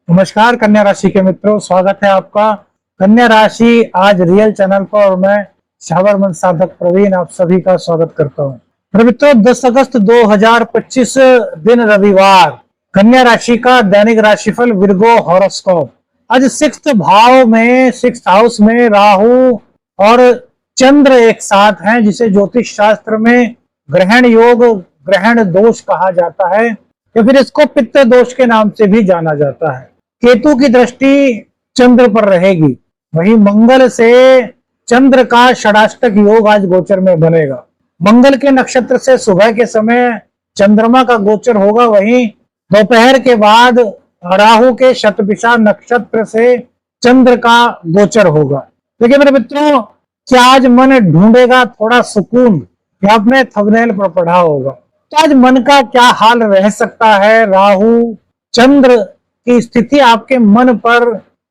नमस्कार कन्या राशि के मित्रों, स्वागत है आपका कन्या राशि आज रियल चैनल पर। और मैं साबरमन साधक प्रवीण आप सभी का स्वागत करता हूं। मेरे मित्रों, 10 अगस्त 2025 दिन रविवार, कन्या राशि का दैनिक राशिफल विर्गो हॉरोस्कोप। आज सिक्स्थ भाव में, सिक्स्थ हाउस में राहु और चंद्र एक साथ हैं, जिसे ज्योतिष शास्त्र में ग्रहण योग, ग्रहण दोष कहा जाता है या फिर इसको पित्त दोष के नाम से भी जाना जाता है। केतु की दृष्टि चंद्र पर रहेगी, वहीं मंगल से चंद्र का षडाष्टक योग आज गोचर में बनेगा। मंगल के नक्षत्र से सुबह के समय चंद्रमा का गोचर होगा, वहीं दोपहर के बाद राहु के शतभिषा नक्षत्र से चंद्र का गोचर होगा। देखिए मेरे मित्रों, क्या आज मन ढूंढेगा थोड़ा सुकून, या आपने थंबनेल पर पढ़ा होगा। तो आज मन का क्या हाल रह सकता है, राहु चंद्र की स्थिति आपके मन पर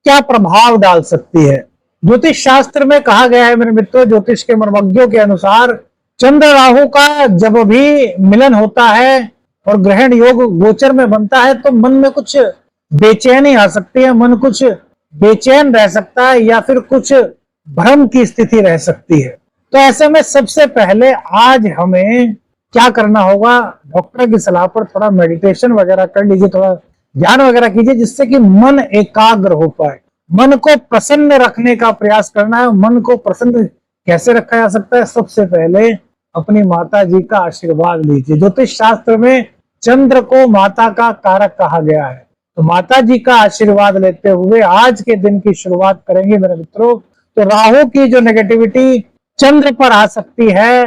क्या प्रभाव डाल सकती है। ज्योतिष शास्त्र में कहा गया है मेरे मित्रों, ज्योतिष के मर्मज्ञों के अनुसार चंद्र राहु का जब भी मिलन होता है और ग्रहण योग गोचर में बनता है तो मन में कुछ बेचैनी आ सकती है, मन कुछ बेचैन रह सकता है या फिर कुछ भ्रम की स्थिति रह सकती है। तो ऐसे में सबसे पहले आज हमें क्या करना होगा, डॉक्टर की सलाह पर थोड़ा मेडिटेशन वगैरह कर लीजिए, थोड़ा ध्यान वगैरह कीजिए, जिससे कि मन एकाग्र हो पाए। मन को प्रसन्न रखने का प्रयास करना है। मन को प्रसन्न कैसे रखा जा सकता है? सबसे पहले अपनी माता जी का आशीर्वाद लीजिए। ज्योतिष शास्त्र में चंद्र को माता का कारक कहा गया है, तो माता जी का आशीर्वाद लेते हुए आज के दिन की शुरुआत करेंगे मेरे मित्रों। तो राहु की जो नेगेटिविटी चंद्र पर आ सकती है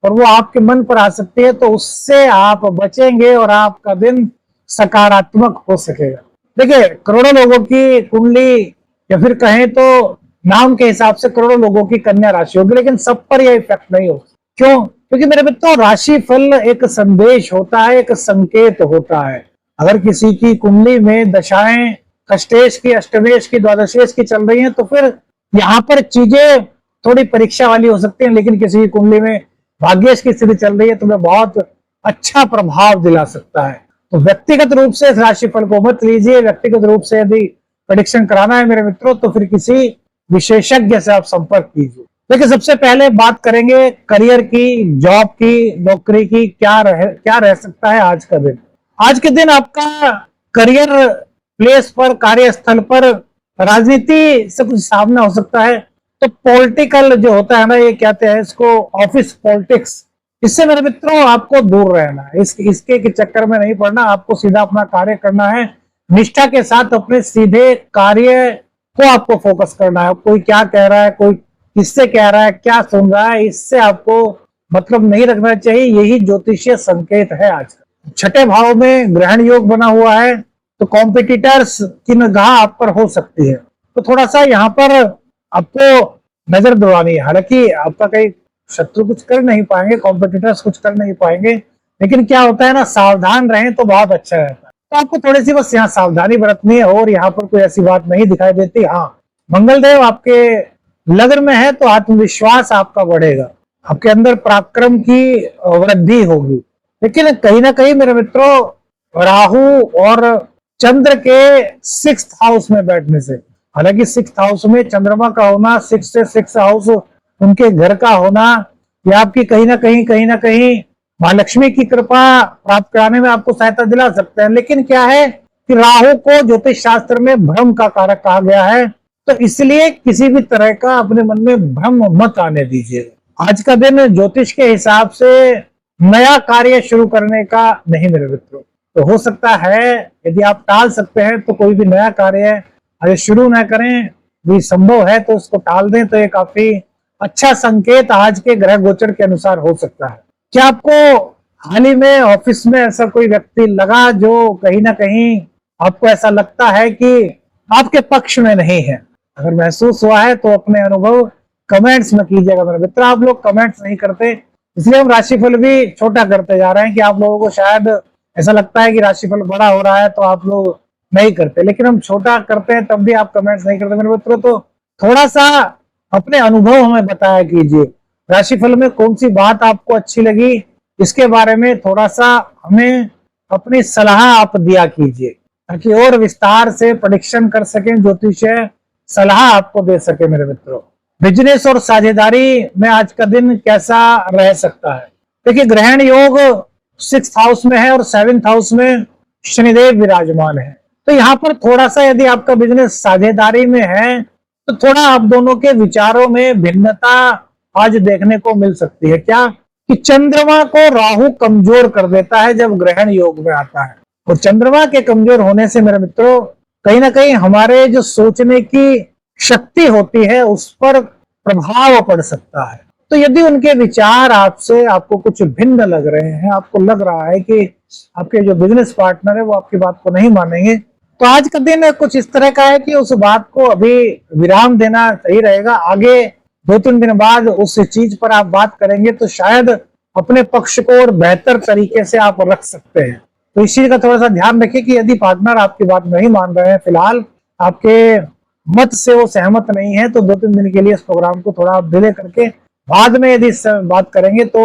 और वो आपके मन पर आ सकती है, तो उससे आप बचेंगे और आपका दिन सकारात्मक हो सकेगा। देखिए, करोड़ों लोगों की कुंडली या फिर कहें तो नाम के हिसाब से करोड़ों लोगों की कन्या राशि होगी, लेकिन सब पर यह इफेक्ट नहीं हो। क्यों? क्योंकि मेरे मित्रों, राशि फल एक संदेश होता है, एक संकेत होता है। अगर किसी की कुंडली में दशाएं कष्टेश की, अष्टमेश की, द्वादशेश की चल रही हैं, तो फिर यहाँ पर चीजें थोड़ी परीक्षा वाली हो सकती है। लेकिन किसी की कुंडली में भाग्येश की स्थिति चल रही है तो वह बहुत अच्छा प्रभाव दिला सकता है। तो व्यक्तिगत रूप से इस राशिफल को मत लीजिए। व्यक्तिगत रूप से यदि प्रेडिक्शन कराना है मेरे मित्रों, तो फिर किसी विशेषज्ञ से आप संपर्क कीजिए। देखिए, सबसे पहले बात करेंगे करियर की, जॉब की, नौकरी की। क्या रह सकता है आज का दिन। आज के दिन आपका करियर प्लेस पर, कार्यस्थल पर राजनीति से कुछ सामना हो सकता है। तो पॉलिटिकल जो होता है ना, ये कहते हैं इसको ऑफिस पॉलिटिक्स, इससे मेरे मित्रों आपको दूर रहना है। इसके के चक्कर में नहीं पड़ना। आपको सीधा अपना कार्य करना है, निष्ठा के साथ अपने सीधे कार्य को आपको फोकस करना है। कोई क्या कह रहा है, कोई किससे कह रहा है, क्या सुन रहा है, इससे आपको मतलब नहीं रखना चाहिए। यही ज्योतिषीय संकेत है आज। छठे भाव में ग्रहण योग बना हुआ है, तो कॉम्पिटिटर्स की निगाह आप पर हो सकती है, तो थोड़ा सा यहाँ पर आपको नजर दौड़ानी है। हालांकि आपका कहीं शत्रु कुछ कर नहीं पाएंगे, कॉम्पिटिटर्स कुछ कर नहीं पाएंगे, लेकिन क्या होता है ना, सावधान रहें तो बहुत अच्छा रहता है। तो आपको थोड़ी सी बस यहाँ सावधानी बरतनी है, और यहाँ पर कोई ऐसी बात नहीं दिखाई देती। हाँ, मंगलदेव आपके लग्न में है, तो आत्मविश्वास आपका बढ़ेगा, आपके अंदर पराक्रम की वृद्धि होगी। लेकिन कहीं ना कहीं मेरे मित्रों, राहु और चंद्र के सिक्स्थ हाउस में बैठने से, हालांकि सिक्स्थ हाउस में चंद्रमा का होना, सिक्स से सिक्स हाउस उनके घर का होना, यह आपकी कहीं ना कहीं महालक्ष्मी की कृपा प्राप्त कराने में आपको सहायता दिला सकते हैं। लेकिन क्या है कि राहु को ज्योतिष शास्त्र में भ्रम का कारक कहा गया है, तो इसलिए किसी भी तरह का अपने मन में भ्रम मत आने दीजिए। आज का दिन ज्योतिष के हिसाब से नया कार्य शुरू करने का नहीं मेरे मित्रों। तो हो सकता है यदि आप टाल सकते हैं तो कोई भी नया कार्य अगर शुरू न करें, भी संभव है तो उसको टाल दें, तो ये काफी अच्छा संकेत आज के ग्रह गोचर के अनुसार हो सकता है। क्या आपको हाल ही में ऑफिस में ऐसा कोई व्यक्ति लगा जो कहीं ना कहीं आपको ऐसा लगता है कि आपके पक्ष में नहीं है? अगर महसूस हुआ है तो अपने अनुभव कमेंट्स में कीजिएगा मेरे मित्र। आप लोग कमेंट्स नहीं करते, इसलिए हम राशिफल भी छोटा करते जा रहे हैं कि आप लोगों को शायद ऐसा लगता है कि राशिफल बड़ा हो रहा है तो आप लोग नहीं करते, लेकिन हम छोटा करते हैं तब भी आप कमेंट्स नहीं करते मेरे मित्रों। तो थोड़ा सा अपने अनुभव हमें बताया कीजिए, राशिफल में कौन सी बात आपको अच्छी लगी, इसके बारे में थोड़ा सा हमें अपनी सलाह आप दिया कीजिए। ताकि और विस्तार से प्रेडिक्शन कर सकें, ज्योतिषीय सलाह आपको दे सके। मेरे मित्रों, बिजनेस और साझेदारी में आज का दिन कैसा रह सकता है? देखिए, ग्रहण योग 6th हाउस में है और 7th हाउस में शनिदेव विराजमान है। तो यहाँ पर थोड़ा सा यदि आपका बिजनेस साझेदारी में है तो थोड़ा आप दोनों के विचारों में भिन्नता आज देखने को मिल सकती है। क्या कि चंद्रमा को राहु कमजोर कर देता है जब ग्रहण योग में आता है, और चंद्रमा के कमजोर होने से मेरे मित्रों कहीं ना कहीं हमारे जो सोचने की शक्ति होती है उस पर प्रभाव पड़ सकता है। तो यदि उनके विचार आपसे आपको कुछ भिन्न लग रहे हैं, आपको लग रहा है कि आपके जो बिजनेस पार्टनर है वो आपकी बात को नहीं मानेंगे, तो आज का दिन कुछ इस तरह का है कि उस बात को अभी विराम देना सही रहेगा। आगे 2-3 दिन बाद उस चीज पर आप बात करेंगे तो शायद अपने पक्ष को और बेहतर तरीके से आप रख सकते हैं। तो इस चीज का थोड़ा सा ध्यान रखिए कि यदि पार्टनर आपकी बात नहीं मान रहे हैं, फिलहाल आपके मत से वो सहमत नहीं है, तो 2-3 दिन के लिए इस प्रोग्राम को थोड़ा आप डिले करके बाद में यदि बात करेंगे तो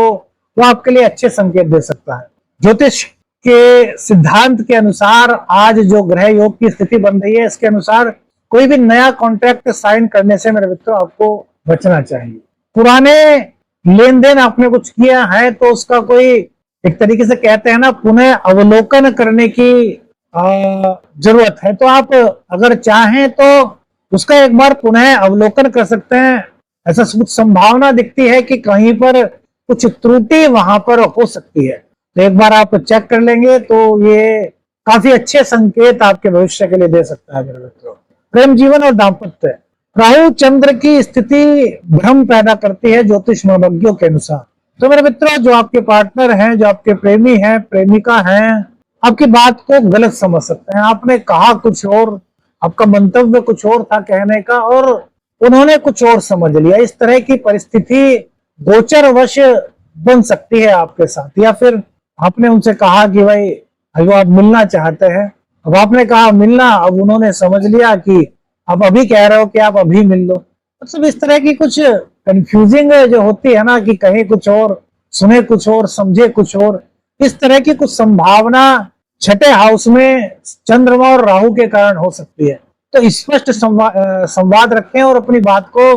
वो आपके लिए अच्छे संकेत दे सकता है। ज्योतिष के सिद्धांत के अनुसार आज जो ग्रह योग की स्थिति बन रही है, इसके अनुसार कोई भी नया कॉन्ट्रैक्ट साइन करने से मेरे मित्रों आपको बचना चाहिए। पुराने लेन देन आपने कुछ किया है तो उसका कोई एक तरीके से कहते हैं ना पुनः अवलोकन करने की जरूरत है। तो आप अगर चाहें तो उसका एक बार पुनः अवलोकन कर सकते हैं। ऐसा कुछ संभावना दिखती है कि कहीं पर कुछ त्रुटि वहां पर हो सकती है, तो एक बार आप चेक कर लेंगे तो ये काफी अच्छे संकेत आपके भविष्य के लिए दे सकता है। मेरे मित्रों, प्रेम जीवन और दाम्पत्य, राहु चंद्र की स्थिति भ्रम पैदा करती है ज्योतिष मनोज्ञों के अनुसार। तो मेरे मित्रों, जो आपके पार्टनर हैं, जो आपके प्रेमी हैं, प्रेमिका हैं, आपकी बात को गलत समझ सकते हैं। आपने कहा कुछ और, आपका मंतव्य कुछ और था कहने का, और उन्होंने कुछ और समझ लिया। इस तरह की परिस्थिति गोचरवश बन सकती है आपके साथ। या फिर आपने उनसे कहा कि भाई अभी आप मिलना चाहते हैं, अब आपने कहा मिलना, अब उन्होंने समझ लिया कि आप अभी कह रहे हो कि आप अभी मिल लो। मतलब इस तरह की कुछ कंफ्यूजिंग जो होती है ना, कि कहीं कुछ और, सुने कुछ और, समझे कुछ और, इस तरह की कुछ संभावना 6ठे हाउस में चंद्रमा और राहु के कारण हो सकती है। तो स्पष्ट संवाद रखें और अपनी बात को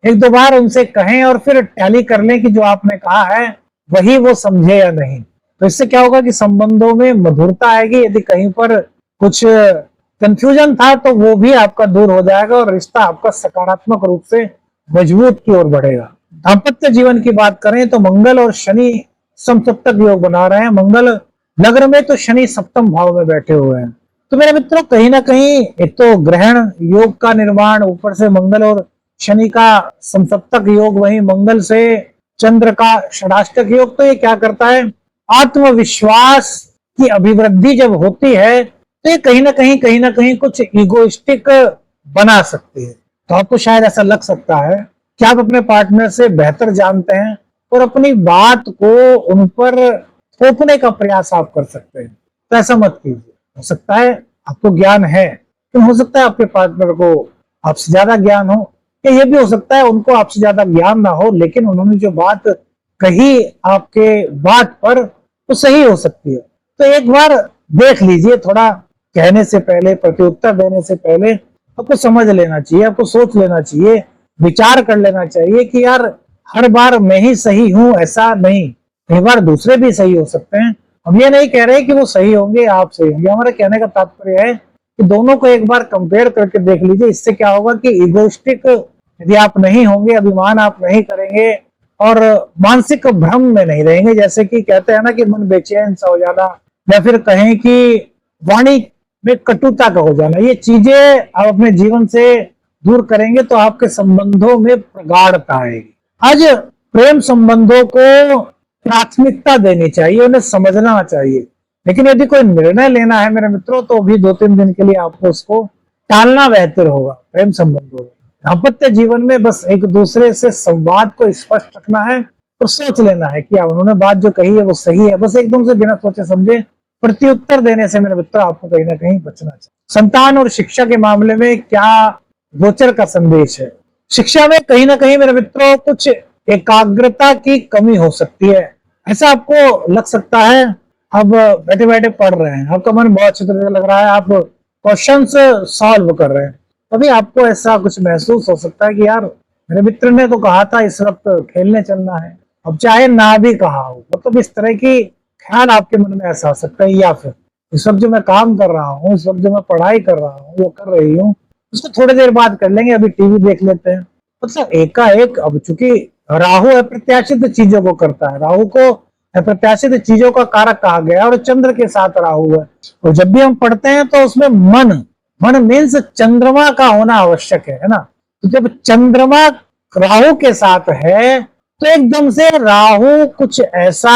1-2 बार उनसे कहें और फिर टैली कर लें कि जो आपने कहा है वही वो समझे या नहीं। तो इससे क्या होगा कि संबंधों में मधुरता आएगी। यदि कहीं पर कुछ कंफ्यूजन था तो वो भी आपका दूर हो जाएगा और रिश्ता आपका सकारात्मक रूप से मजबूत की ओर बढ़ेगा। दाम्पत्य जीवन की बात करें तो मंगल और शनि समसप्तक योग बना रहे हैं। मंगल लग्न में तो शनि सप्तम भाव में बैठे हुए हैं। तो मेरे मित्रों, कहीं ना कहीं एक तो ग्रहण योग का निर्माण, ऊपर से मंगल और शनि का समसप्तक योग, वहीं मंगल से चंद्र का षडाष्टक योग, तो ये क्या करता है, आत्मविश्वास की अभिवृद्धि जब होती है तो ये कहीं ना कहीं कुछ इगोइस्टिक बना सकती है। तो आपको शायद ऐसा लग सकता है कि आप अपने पार्टनर से बेहतर जानते हैं और अपनी बात को उन पर थोपने का प्रयास आप कर सकते हैं। तो ऐसा मत कीजिए। हो सकता है आपको ज्ञान है, तो हो सकता है आपके पार्टनर को आपसे ज्यादा ज्ञान हो, या ये भी हो सकता है उनको आपसे ज्यादा ज्ञान ना हो, लेकिन उन्होंने जो बात कही आपके बात पर तो सही हो सकती है। तो एक बार देख लीजिए, थोड़ा कहने से पहले, प्रत्युत्तर देने से पहले आपको समझ लेना चाहिए, आपको सोच लेना चाहिए, विचार कर लेना चाहिए कि यार हर बार मैं ही सही हूं, ऐसा नहीं, कई बार दूसरे भी सही हो सकते हैं। हम ये नहीं कह रहे कि वो सही होंगे, आप सही होंगे। हमारा कहने का तात्पर्य है कि दोनों को एक बार कंपेयर करके देख लीजिए। इससे क्या होगा कि इगोइस्टिक यदि आप नहीं होंगे, अभिमान आप नहीं करेंगे और मानसिक भ्रम में नहीं रहेंगे। जैसे कि कहते हैं ना कि मन बेचैन सा हो जाना, या फिर कहें कि वाणी में कटुता का हो जाना, ये चीजें आप अपने जीवन से दूर करेंगे तो आपके संबंधों में प्रगाढ़ता आएगी। आज प्रेम संबंधों को प्राथमिकता देनी चाहिए, उन्हें समझना चाहिए। लेकिन यदि कोई निर्णय लेना है मेरे मित्रों, तो अभी 2-3 दिन के लिए आपको उसको टालना बेहतर होगा। प्रेम संबंधों में, दाम्पत्य जीवन में बस एक दूसरे से संवाद को स्पष्ट रखना है और सोच लेना है कि उन्होंने बात जो कही है वो सही है। बस एकदम से बिना सोचे समझे प्रत्युत्तर देने से मेरे मित्र आपको कहीं ना कहीं बचना चाहिए। संतान और शिक्षा के मामले में क्या गोचर का संदेश है? शिक्षा में कहीं ना कहीं मेरे मित्रों कुछ एकाग्रता की कमी हो सकती है। ऐसा आपको लग सकता है, अब बैठे बैठे पढ़ रहे हैं, आपका मन बहुत अच्छी तरह से लग रहा है, आप क्वेश्चंस सॉल्व कर रहे हैं, तभी आपको ऐसा कुछ महसूस हो सकता है कि यार मेरे मित्र ने तो कहा था इस वक्त खेलने चलना है, अब चाहे ना भी कहा हो, मतलब इस तरह की ख्याल आपके मन में ऐसा आ सकता है। या फिर इस वक्त जो मैं काम कर रहा हूँ, इस वक्त जो मैं पढ़ाई कर रहा हूँ, वो कर रही हूँ, उसको थोड़ी देर बाद कर लेंगे, अभी टीवी देख लेते हैं। मतलब एकाएक, अब चूंकि राहु अप्रत्याशित चीजों को करता है, राहु को अप्रत्याशित चीजों का कारक कहा गया और चंद्र के साथ राहु है। तो जब भी हम पढ़ते हैं तो उसमें मन, मन मीन्स चंद्रमा का होना आवश्यक है ना। तो जब चंद्रमा राहु के साथ है तो एकदम से राहु कुछ ऐसा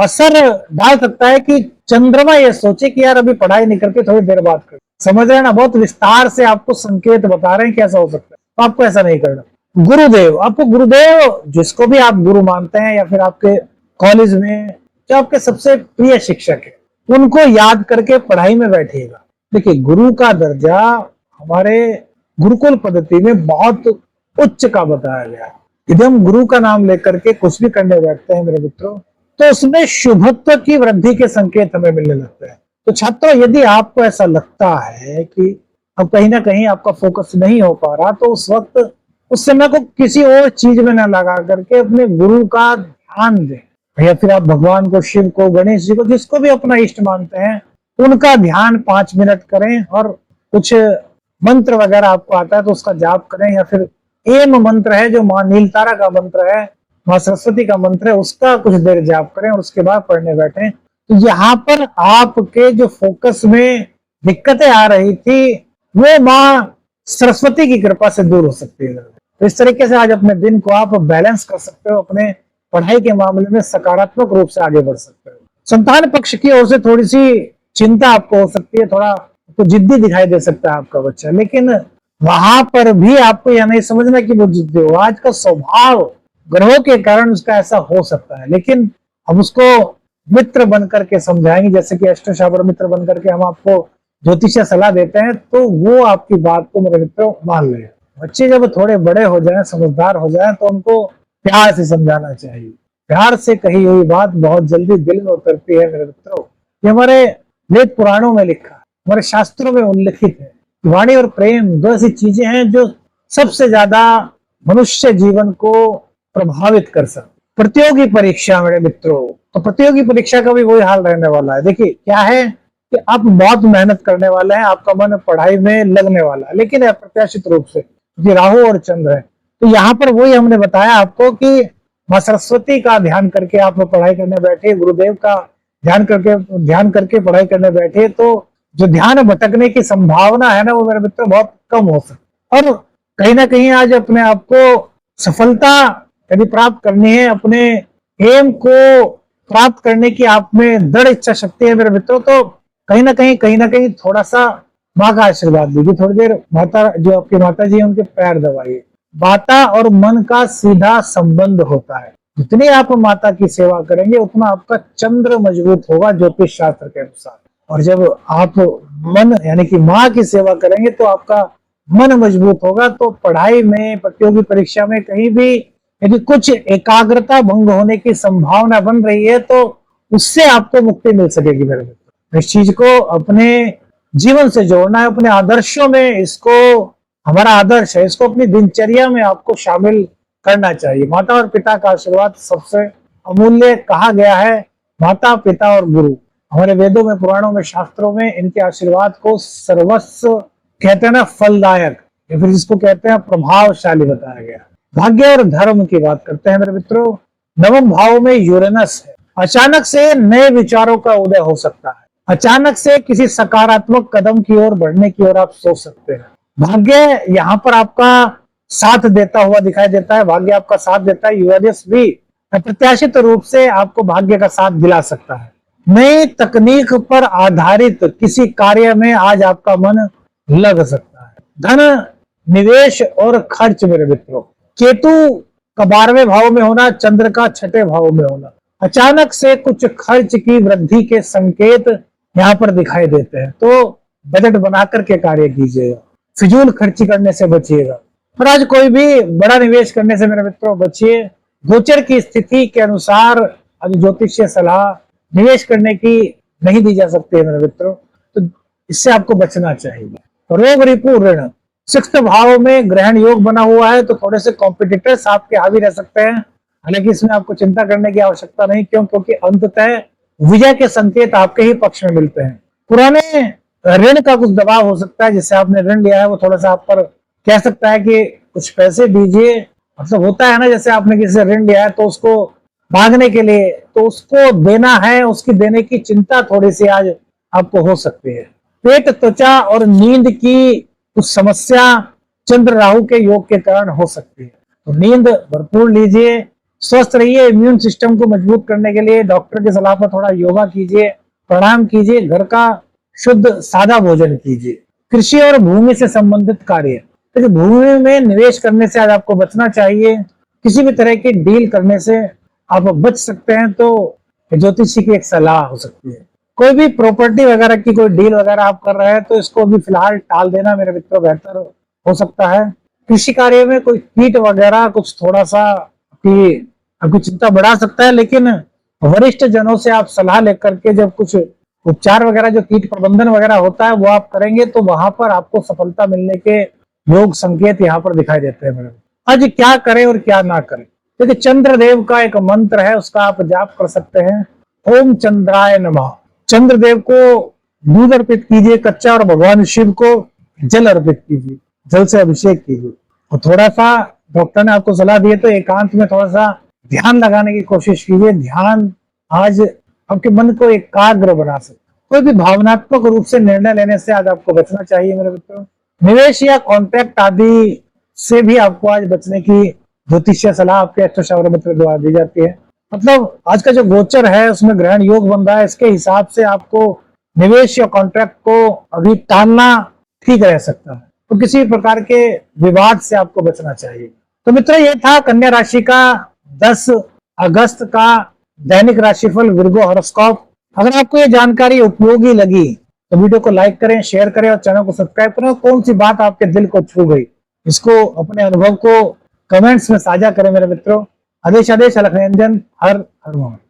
असर डाल सकता है कि चंद्रमा ये सोचे कि यार अभी पढ़ाई नहीं करके थोड़ी देर बाद कर। समझ रहे हैं ना, बहुत विस्तार से आपको संकेत बता रहे हैं कैसा हो सकता है। तो आपको ऐसा नहीं करना। गुरुदेव, आपको गुरुदेव जिसको भी आप गुरु मानते हैं या फिर आपके कॉलेज में जो आपके सबसे प्रिय शिक्षक है, उनको याद करके पढ़ाई में बैठिएगा। देखिए, गुरु का दर्जा हमारे गुरुकुल पद्धति में बहुत उच्च का बताया गया है। यदि हम गुरु का नाम लेकर के कुछ भी करने बैठते हैं मेरे मित्रों, तो उसमें शुभत्व की वृद्धि के संकेत हमें मिलने लगते हैं। तो छात्रों, यदि आपको ऐसा लगता है कि अब कहीं ना कहीं आपका फोकस नहीं हो पा रहा, तो उस वक्त उस समय को किसी और चीज में न लगा करके अपने गुरु का ध्यान दें, या फिर आप भगवान को, शिव को, गणेश जी को, जिसको भी अपना इष्ट मानते हैं, उनका ध्यान 5 मिनट करें और कुछ मंत्र वगैरह आपको आता है तो उसका जाप करें, या फिर एम मंत्र है जो माँ नीलतारा का मंत्र है, माँ सरस्वती का मंत्र है, उसका कुछ देर जाप करें और उसके बाद पढ़ने बैठे। तो यहाँ पर आपके जो फोकस में दिक्कतें आ रही थी वो माँ सरस्वती की कृपा से दूर हो सकती है। तो इस तरीके से आज अपने दिन को आप बैलेंस कर सकते हो, अपने पढ़ाई के मामले में सकारात्मक रूप से आगे बढ़ सकते हो। संतान पक्ष की ओर से थोड़ी सी चिंता आपको हो सकती है, थोड़ा तो जिद्दी दिखाई दे सकता है आपका बच्चा, लेकिन वहां पर भी आपको यह नहीं समझना कि वो जिद्दी हो। आज का स्वभाव ग्रहों के कारण उसका ऐसा हो सकता है, लेकिन हम उसको मित्र बन करके समझाएंगे, जैसे कि अष्टशाबर मित्र बन करके हम आपको ज्योतिषीय सलाह देते हैं, तो वो आपकी बात को मेरे मित्रों मान ले। बच्चे जब थोड़े बड़े हो जाएं, समझदार हो जाएं, तो उनको प्यार से समझाना चाहिए। प्यार से कही हुई बात बहुत जल्दी दिल में उतरती है मेरे मित्रों। ये हमारे वेद पुराणों में लिखा है, हमारे शास्त्रों में उल्लिखित है। वाणी और प्रेम दो ऐसी चीजें हैं जो सबसे ज्यादा मनुष्य जीवन को प्रभावित कर सकते। प्रतियोगी परीक्षा मेरे मित्रों, तो प्रतियोगी परीक्षा का भी वही हाल रहने वाला है। देखिए क्या है कि आप बहुत मेहनत करने वाले हैं, आपका मन पढ़ाई में लगने वाला है, लेकिन अप्रत्याशित रूप से कि राहु और चंद्र है, तो यहाँ पर वही हमने बताया आपको कि माँ सरस्वती का ध्यान करके आप पढ़ाई करने बैठे, गुरुदेव का ध्यान करके पढ़ाई करने बैठे, तो जो ध्यान भटकने की संभावना है ना, वो मेरे मित्र बहुत कम हो सकती। और कहीं ना कहीं आज अपने आप को सफलता यदि प्राप्त करनी है, अपने एम को प्राप्त करने की आप में दृढ़ इच्छा शक्ति है मेरे मित्रों, तो कहीं ना कहीं थोड़ा सा माँ का आशीर्वाद लीजिए। थोड़ी देर माता, जो आपकी माता जी है, उनके पैर दबाइए। माता और मन का सीधा संबंध होता है। जितनी आप माता की सेवा करेंगे उतना आपका चंद्र मजबूत होगा ज्योतिष शास्त्र के अनुसार। और जब आप मन यानी कि माँ की सेवा करेंगे तो आपका मन मजबूत होगा। तो पढ़ाई में, प्रतियोगी परीक्षा में कहीं भी यदि कुछ एकाग्रता भंग होने की संभावना बन रही है तो उससे आपको मुक्ति मिल सकेगी मेरे मित्र। इस चीज को अपने जीवन से जोड़ना है, अपने आदर्शों में इसको, हमारा आदर्श है, इसको अपनी दिनचर्या में आपको शामिल करना चाहिए। माता और पिता का आशीर्वाद सबसे अमूल्य कहा गया है। माता, पिता और गुरु, हमारे वेदों में, पुराणों में, शास्त्रों में इनके आशीर्वाद को सर्वस्व कहते हैं ना, फलदायक, या फिर जिसको कहते हैं प्रभावशाली बताया गया। भाग्य और धर्म की बात करते हैं मेरे मित्रों। नवम भाव में यूरेनस है। अचानक से नए विचारों का उदय हो सकता है। अचानक से किसी सकारात्मक कदम की ओर बढ़ने की ओर आप सोच सकते हैं। भाग्य यहाँ पर आपका साथ देता हुआ दिखाई देता है। भाग्य आपका साथ देता है। यूरेनस भी अप्रत्याशित रूप से आपको भाग्य का साथ दिला सकता है। नई तकनीक पर आधारित किसी कार्य में आज आपका मन लग सकता है। धन, निवेश और खर्च मेरे मित्रों, केतु का 12वें भाव में होना, चंद्र का 6ठे भाव में होना, अचानक से कुछ खर्च की वृद्धि के संकेत यहाँ पर दिखाई देते हैं। तो बजट बना करके कार्य कीजिएगा, फिजूल खर्ची करने से बचिएगा। और आज कोई भी बड़ा निवेश करने से मेरे मित्रों बचिए। गोचर की स्थिति के अनुसार आज ज्योतिषीय सलाह निवेश करने की नहीं दी जा सकती है मेरे मित्रों। तो इससे आपको बचना चाहिए। रोग रिपु ऋण, सिक्स्थ भाव में ग्रहण योग बना हुआ है, तो थोड़े से कॉम्पिटिटर्स आपके हावी रह सकते हैं। हालांकि इसमें आपको चिंता करने की आवश्यकता नहीं, क्योंकि अंततः विजय के संकेत आपके ही पक्ष में मिलते हैं। पुराने ऋण का कुछ दबाव हो सकता है, जिससे आपने ऋण लिया है वो थोड़ा सा आप पर कह सकता है कि कुछ पैसे दीजिए। मतलब होता है ना, जैसे आपने किसी से ऋण लिया है तो उसको भागने के लिए तो उसको देना है, उसकी देने की चिंता थोड़ी सी आज आपको हो सकती है। पेट, त्वचा और नींद की कुछ समस्या चंद्र राहु के योग के कारण हो सकती है, तो नींद भरपूर लीजिए, स्वस्थ रहिए। इम्यून सिस्टम को मजबूत करने के लिए डॉक्टर की सलाह पर थोड़ा योगा कीजिए, प्राणायाम कीजिए, घर का शुद्ध सादा भोजन कीजिए। कृषि और भूमि से संबंधित कार्य, तो भूमि में निवेश करने से आज आपको बचना चाहिए। किसी भी तरह की डील करने से आप बच सकते हैं, तो ज्योतिषी की एक सलाह हो सकती है। कोई भी प्रॉपर्टी वगैरह की कोई डील वगैरह आप कर रहे हैं तो इसको भी फिलहाल टाल देना मेरे मित्रों बेहतर हो सकता है। कृषि कार्य में कोई कीट वगैरह कुछ थोड़ा सा आपकी चिंता बढ़ा सकता है, लेकिन वरिष्ठ जनों से आप सलाह लेकर के जब कुछ उपचार वगैरह, जो कीट प्रबंधन वगैरह होता है वो आप करेंगे, तो वहां पर आपको सफलता मिलने के योग संकेत यहाँ पर दिखाई देते हैं। मेरे आज क्या करें और क्या ना करें, क्योंकि चंद्रदेव का एक मंत्र है, उसका आप जाप कर सकते हैं, ओम चंद्राय नमः। चंद्रदेव को दूध अर्पित कीजिए कच्चा, और भगवान शिव को जल अर्पित कीजिए, जल से अभिषेक कीजिए। और थोड़ा सा डॉक्टर ने आपको सलाह दी है तो एकांत में थोड़ा सा ध्यान लगाने की कोशिश कीजिए। ध्यान आज आपके मन को एकाग्र बना सकता है। कोई भी भावनात्मक रूप से निर्णय लेने से आज आपको बचना चाहिए मेरे मित्रों। निवेश या कॉन्ट्रैक्ट आदि से भी आपको आज बचने की ज्योतिषीय सलाह आपके एस्ट्रो मित्र द्वारा दी जाती है। मतलब आज का जो गोचर है उसमें ग्रहण योग बन रहा है, इसके हिसाब से आपको निवेश या कॉन्ट्रैक्ट को अभी टालना ठीक रह सकता है, तो किसी प्रकार के विवाद से आपको बचना चाहिए। तो मित्रों, ये था कन्या राशि का 10 अगस्त का दैनिक राशिफल विर्गो हॉरोस्कोप। अगर आपको ये जानकारी उपयोगी लगी तो वीडियो को लाइक करें, शेयर करें और चैनल को सब्सक्राइब करें। कौन सी बात आपके दिल को छू गई, इसको अपने अनुभव को कमेंट्स में साझा करें मेरे मित्रों। आदेश अलख निरंजन, हर हर महादेव।